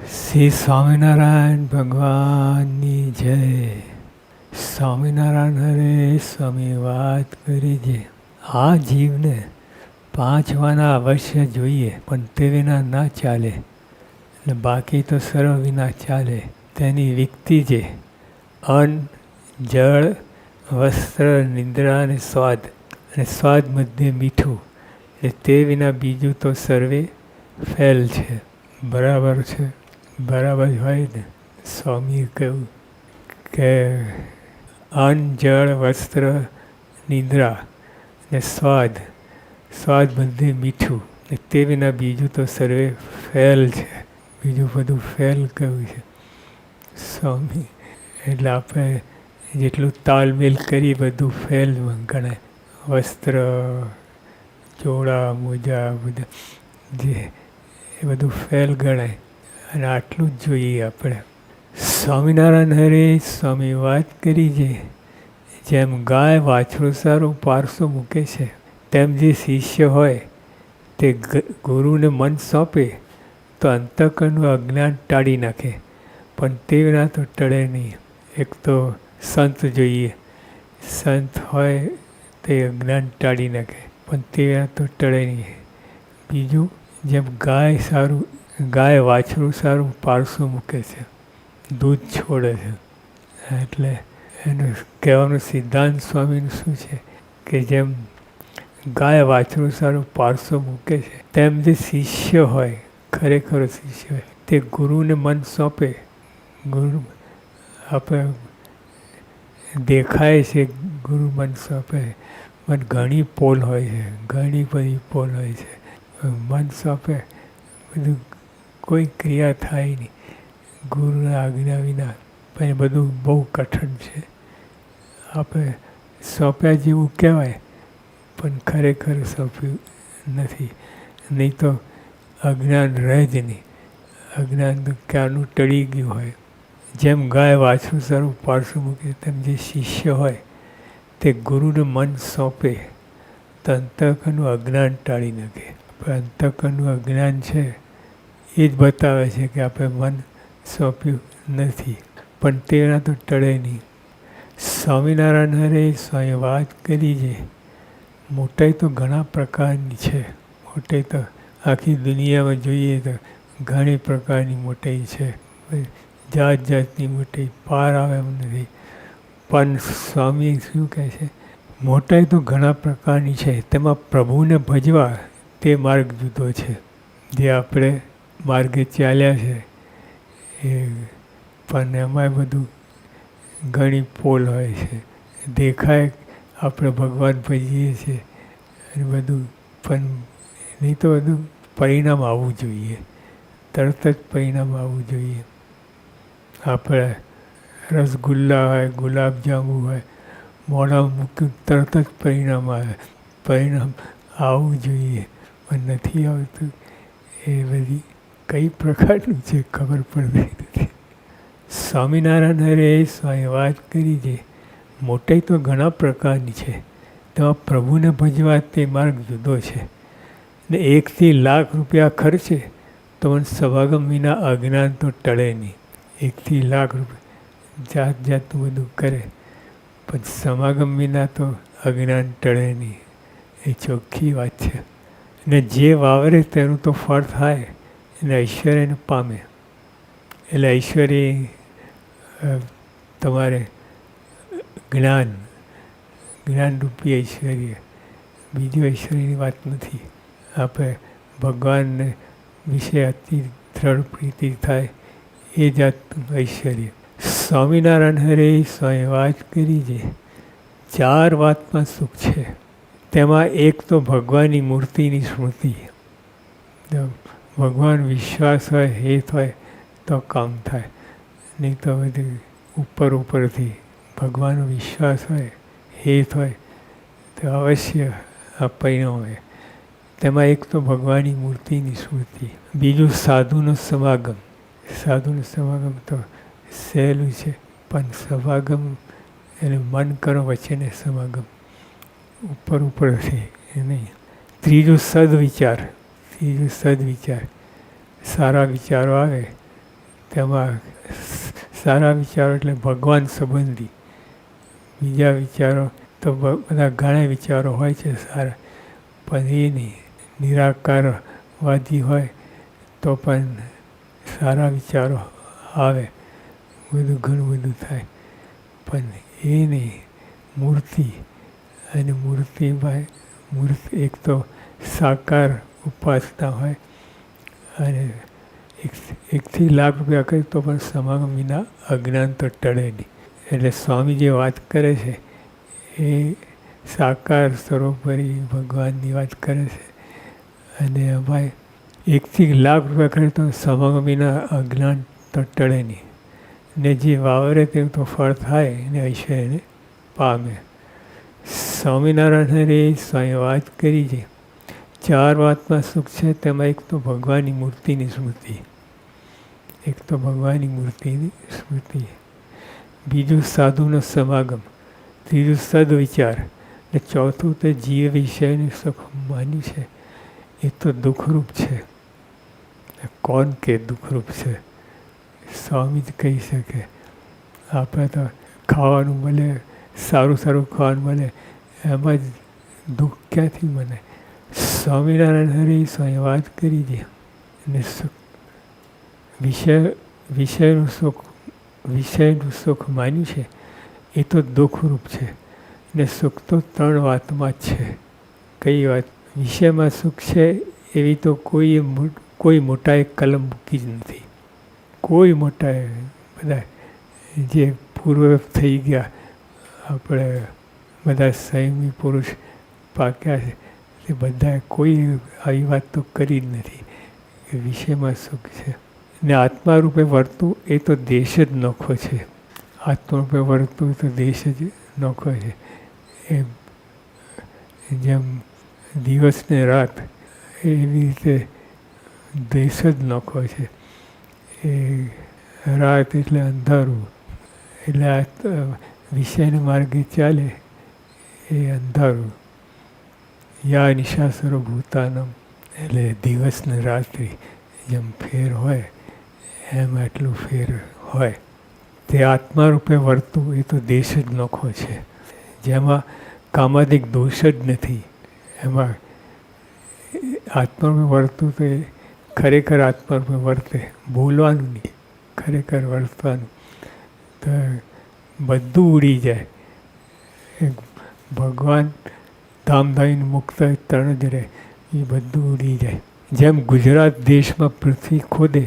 શ્રી સ્વામિનારાયણ ભગવાનની જય. સ્વામિનારાયણ હરે સ્વામી વાત કરી છે. આ જીવને 5 વાના અવશ્ય જોઈએ, પણ તે વિના ના ચાલે, અને બાકી તો સર્વ વિના ચાલે. તેની વિકતિ છે અન્ન, જળ, વસ્ત્ર, નિંદ્રા અને સ્વાદ, અને સ્વાદ મધ્યે મીઠું. એટલે તે વિના બીજું તો સર્વે ફેલ છે. બરાબર છે? બરાબર હોય ને? સ્વામીએ કહ્યું કે અન્ન, જળ, વસ્ત્ર, નિંદ્રા ને સ્વાદ, સ્વાદ મધ્યે મીઠું, ને તે વિના બીજું તો સર્વે ફેલ છે. બીજું બધું ફેલ કહ્યું છે સ્વામી. એટલે આપણે જેટલું તાલમેલ કરી બધું ફેલ ગણાય. વસ્ત્ર, ચોળા, મોજા બધા જે એ બધું ફેલ ગણાય. અને આટલું જ જોઈએ આપણે. સ્વામિનારાયણ હરે સ્વામી વાત કરી છે. જેમ ગાય વાછરું સારું પારસો મૂકે છે, તેમ જે શિષ્ય હોય તે ગુરુને મન સોંપે તો અંતઃકરણનું અજ્ઞાન ટાળી નાખે. પણ તે વિના તો ટળે નહીં. એક તો સંત જોઈએ. સંત હોય તે અજ્ઞાન ટાળી નાખે, પણ તે વિના તો ટળે નહીં. બીજું, જેમ ગાય વાછરું સારું પારસું મૂકે છે, દૂધ છોડે છે. એટલે એનું કહેવાનો સિદ્ધાંત સ્વામીનું શું છે કે જેમ ગાય વાછરું સારું પારસો મૂકે છે, તેમ જે શિષ્ય હોય, ખરેખર શિષ્ય હોય, તે ગુરુને મન સોંપે. ગુરુ આપણે દેખાય છે ગુરુ મન સોંપે, પણ ઘણી પોલ હોય છે, ઘણી બધી પોલ હોય છે. મન સોંપે બધું કોઈ ક્રિયા થાય નહીં ગુરુના આજ્ઞા વિના. પણ એ બધું બહુ કઠણ છે. આપણે સોંપ્યા જેવું કહેવાય, પણ ખરેખર સોંપ્યું નથી. નહીં તો અજ્ઞાન રહે જ નહીં. અજ્ઞાન તો ક્યારનું ટળી ગયું હોય. જેમ ગાય વાછરું સારું પારસું મૂકે, તેમ જે શિષ્ય હોય તે ગુરુને મન સોંપે તો અંતઃકરણનું અજ્ઞાન ટાળી નાખે. પણ અંતઃકરણનું અજ્ઞાન છે એ જ બતાવે છે કે આપણે મન સોંપ્યું નથી. પણ તેના તો ટળે નહીં. સ્વામિનારાયણ હરે સ્વામી વાત કરી છે. મોટાઈ તો ઘણા પ્રકારની છે. મોટાઈ તો આખી દુનિયામાં જોઈએ તો ઘણી પ્રકારની મોટાઈ છે. જાત જાતની મોટાઈ, પાર આવે એમ નથી. પણ સ્વામી શું કહે છે? મોટાઈ તો ઘણા પ્રકારની છે, તેમાં પ્રભુને ભજવા તે માર્ગ જુદો છે. જે આપણે માર્ગે ચાલ્યા છે એ, પણ એમાંય બધું ઘણી પોલ હોય છે. દેખાય આપણે ભગવાન ભજીએ છીએ અને બધું, પણ નહીં તો બધું પરિણામ આવવું જોઈએ. તરત જ પરિણામ આવવું જોઈએ. આપણે રસગુલ્લા હોય, ગુલાબજાંબુ હોય, મોઢામાં મૂક્યું તરત જ પરિણામ આવે. પરિણામ આવવું જોઈએ, પણ નથી આવતું. એ બધી કઈ પ્રકારનું છે ખબર પડતી નથી. સ્વામિનારાયણ હરે સ્વામી વાત કરી છે. મોટાઈ તો ઘણા પ્રકારની છે, તેમાં પ્રભુને ભજવા તે માર્ગ જુદો છે. ને 1 લાખ રૂપિયા ખર્ચે તો પણ સભાગમ વિના અજ્ઞાન તો ટળે નહીં. 1 લાખ રૂપિયા જાત જાતનું બધું કરે, પણ સમાગમ વિના તો અજ્ઞાન ટળે નહીં. એ ચોખ્ખી વાત છે. ને જે વાવરે તેનું તો ફળ થાય, અને ઐશ્વર્યને પામે. એટલે ઐશ્વર્ય તમારે જ્ઞાનરૂપી ઐશ્વર્ય, બીજું ઐશ્વર્યની વાત નથી. આપણે ભગવાનને વિશે અતિ દ્રઢ પ્રીતિ થાય એ જાતનું ઐશ્વર્ય. સ્વામિનારાયણ હરે સ્વામી વાત કરી છે. 4 વાતમાં સુખ છે. તેમાં એક તો ભગવાનની મૂર્તિની સ્મૃતિ. ભગવાન વિશ્વાસ હોય, હેત હોય તો કામ થાય. નહીં તો બધું ઉપરથી ભગવાનનો વિશ્વાસ હોય, હેત હોય તો અવશ્ય આ પરિણામ હોય. તેમાં એક તો ભગવાનની મૂર્તિની સ્મૃતિ. બીજું સાધુનો સમાગમ. સાધુનો સમાગમ તો સહેલું છે, પણ સમાગમ એટલે મન કરો વચ્ચેને સમાગમ, ઉપરથી એ નહીં. ત્રીજું સદવિચાર. સારા વિચારો આવે તેમાં સારા વિચારો એટલે ભગવાન સંબંધી. બીજા વિચારો તો બધા ઘણા વિચારો હોય છે સારા, પણ એ નહીં. નિરાકારવાદી હોય તો પણ સારા વિચારો આવે, બધું ઘણું બધું થાય, પણ એ નહીં. મૂર્તિ, અને મૂર્તિમાં એક તો સાકાર ઉપાસના હોય, અને એકથી લાખ રૂપિયા કરે તો પણ સમાગમ વિના અજ્ઞાન તો ટળે નહીં. એટલે સ્વામી જે વાત કરે છે એ સાકાર સરોપરી ભગવાનની વાત કરે છે. અને અમારે એકથી લાખ રૂપિયા કરે તો સમાગમ વિના અજ્ઞાન તો ટળે નહીં. ને જે વાવરે તેનું તો ફળ થાય ને ઐશ્વર્યને પામે. સ્વામિનારાયણ સ્વામી વાત કરી છે 4 વાતમાં સુખ છે, તેમાં એક તો ભગવાનની મૂર્તિની સ્મૃતિ, એક તો ભગવાનની મૂર્તિની સ્મૃતિ, બીજું સાધુનો સમાગમ, ત્રીજું સદવિચાર, ને ચોથું તે જીવ વિષયનું સુખ માન્યું છે એ તો દુઃખરૂપ છે. કોણ કે દુઃખરૂપ છે? સ્વામી જ કહી શકે. આપણે તો ખાવાનું મળે, સારું ખાવાનું મળે, એમાં જ દુઃખ ક્યાંથી મને? સ્વામિનારાયણ હરિ સ્વામી વાત કરી છે. અને વિષયનું સુખ માન્યું છે એ તો દુઃખરૂપ છે. ને સુખ તો 3 વાતમાં જ છે. કઈ વાત? વિષયમાં સુખ છે એવી તો કોઈ મોટાએ કલમ મૂકી જ નથી. કોઈ મોટાએ, બધા જે પૂર્વ થઈ ગયા, આપણે બધા સંયમી પુરુષ પાક્યા છે, એ બધાએ કોઈ આવી વાત તો કરી જ નથી કે વિષયમાં સુખ છે. ને આત્મા રૂપે વર્તવું એ તો દેશ જ નોખો છે. આત્મા રૂપે વર્તવું તો દેશ જ નોખો છે. જેમ દિવસ ને રાત એવી રીતે દેશ જ નોખો છે. એ રાત એટલે અંધારું, એટલે વિષયના માર્ગે ચાલે એ અંધારું. યા નિશા સર્વભૂતાનમ, એટલે દિવસ ને રાત્રિ જેમ ફેર હોય એમ આટલું ફેર હોય. તે આત્મા રૂપે વર્તવું એ તો દેશ જ નોખો છે. જેમાં કામાદિક દોષ જ નથી, એમાં આત્મા રૂપે વર્તવું તો ખરેખર આત્મા રૂપે વર્તે, બોલવાનું નહીં, ખરેખર વર્તવાનું. તો બધું ઉડી જાય. ભગવાન ધામધામીને મુક્ત 3 જ રહે, એ બધું ઉડી જાય. જેમ ગુજરાત દેશમાં પૃથ્વી ખોદે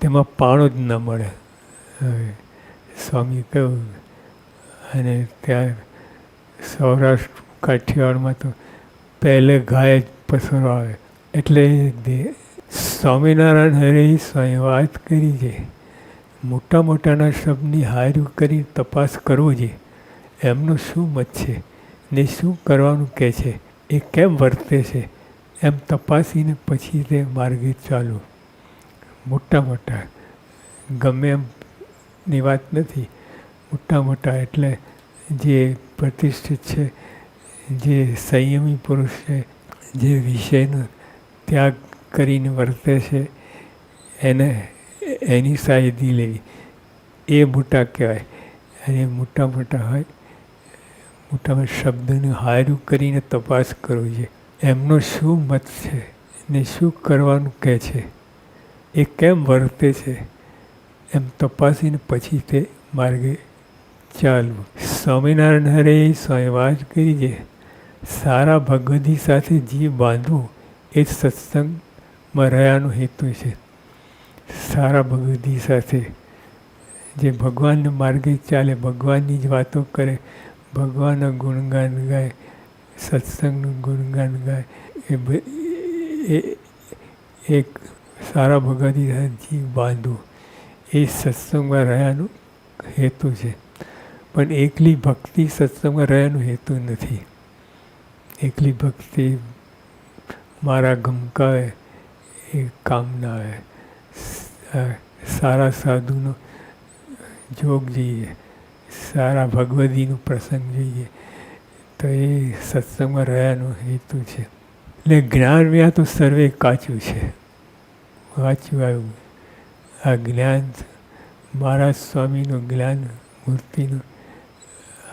તેમાં પાણો જ ન મળે, સ્વામી કહ્યું. અને ત્યાં સૌરાષ્ટ્ર કાઠિયાવાડમાં તો પહેલે ગાય જ પસરો આવે. એટલે સ્વામિનારાયણ હરે સ્વામી વાત કરી છે, મોટાના શબ્દની હાર્યું કરી તપાસ કરવો જોઈએ. એમનો શું મત છે ને શું કરવાનું કહે છે, એ કેમ વર્તે છે, એમ તપાસીને પછી તે માર્ગે ચાલવું. મોટા ગમે એમની વાત નથી. મોટા એટલે જે પ્રતિષ્ઠિત છે, જે સંયમી પુરુષ છે, જે વિષયનો ત્યાગ કરીને વર્તે છે, એની સાયદી લેવી, એ મોટા કહેવાય. અને મોટા હોય, મોટામાં શબ્દને હાર્યું કરીને તપાસ કરવી જોઈએ. એમનો શું મત છે ને શું કરવાનું કહે છે, એ કેમ વર્તે છે, એમ તપાસીને પછી તે માર્ગે ચાલવું. સ્વામિનારાયણ હરે સ્વામી વાત કરી છે, સારા ભગવદી સાથે જીવ બાંધવું એ જ સત્સંગમાં રહ્યાનો હેતુ છે. સારા ભગવદી સાથે જે ભગવાનના માર્ગે ચાલે, ભગવાનની જ વાતો કરે, ભગવાનના ગુણગાન ગાય, સત્સંગનું ગુણગાન ગાય, એ એક સારા ભગવદી સાથે જીવ બાંધવું એ સત્સંગમાં રહ્યાનો હેતુ છે. પણ એકલી ભક્તિ સત્સંગમાં રહ્યાનો હેતુ નથી. એકલી ભક્તિ મારા ગમકાવે એ કામ ના આવે. સારા સાધુનો જોગ જોઈએ, સારા ભગવદીનું પ્રસંગ જોઈએ, તો એ સત્સંગમાં રહ્યાનો હેતુ છે. એટલે જ્ઞાન વ્યા તો સર્વે કાચું છે, વાંચ્યું આવ્યું. આ જ્ઞાન મહારાજ સ્વામીનું જ્ઞાન મૂર્તિનું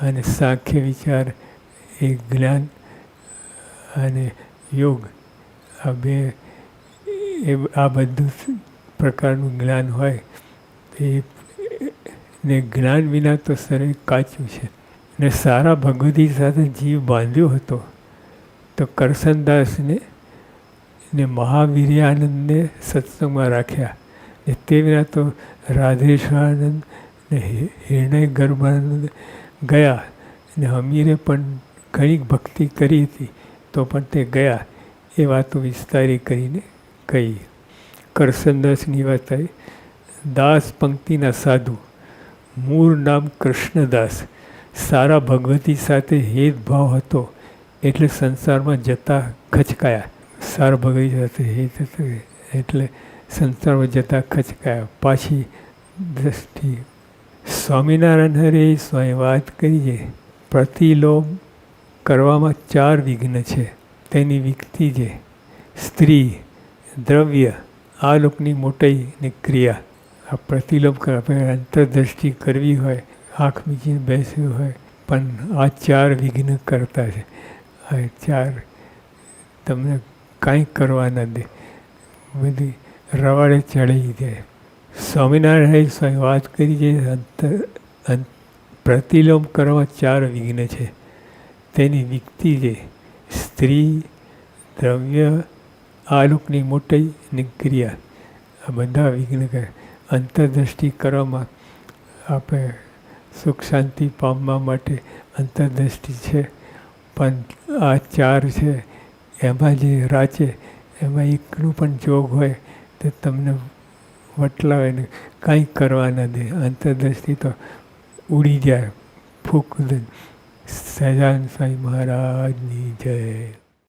અને સાંખ્ય વિચાર એ જ્ઞાન અને યોગ આ બે આ બધું પ્રકારનું જ્ઞાન હોય એ ને જ્ઞાન વિના તો શરીર કાચું છે. ને સારા ભગવતી સાથે જીવ બાંધ્યો હતો તો કરસનદાસને ને મહાવીર્યાનંદને સત્સંગમાં રાખ્યા. ને તે વિના તો રાધેશ્વરાનંદ ને હિરણ્ય ગર્ભાનંદ ગયા. ને હમીરે પણ ઘણી ભક્તિ કરી હતી તો પણ તે ગયા. એ વાતો વિસ્તારી કરીને કહી. કરસનદાસની વાત આવી. દાસ પંક્તિના સાધુ, મૂળ નામ કૃષ્ણદાસ. સારા ભગવતી સાથે હેતભાવ હતો એટલે સંસારમાં જતા ખચકાયા. સારા ભગવતી સાથે હેત હતો એટલે સંસારમાં જતા ખચકાયા. પાછી દ્રષ્ટિ સ્વામિનારાયણ હરે સ્વામી વાત કરીએ. પ્રતિલોમ કરવામાં 4 વિઘ્ન છે. તેની વિકતિ છે સ્ત્રી, દ્રવ્ય, આ લોકની મોટાઈ ને ક્રિયા. આ પ્રતિલોમ આપણે અંતરદ્રષ્ટિ કરવી હોય, આંખ મીચીને બેસવું હોય, પણ આ 4 વિઘ્ન કરતા છે. આ 4 તમને કાંઈ કરવા ન દે, બધી રવાડે ચડી જાય. સ્વામિનારાયણ સ્વામી વાત કરી છે પ્રતિલોમ કરવામાં 4 વિઘ્ન છે. તેની વિકતિ છે સ્ત્રી, દ્રવ્ય, આલોકની મોટાઈ ને ક્રિયા. આ બધા વિઘ્ન કરે. અંતરદ્રષ્ટિ કરવામાં આપણે સુખ શાંતિ પામવા માટે અંતરદ્રષ્ટિ છે, પણ આ 4 છે એમાં જે રાચે એમાં એકનું પણ જોગ હોય તો તમને વટલાવે ને કાંઈ કરવા ન દે. અંતરદ્રષ્ટિ તો ઉડી જાય ફૂંક દે. સહજાનંદ સ્વામી મહારાજની જય.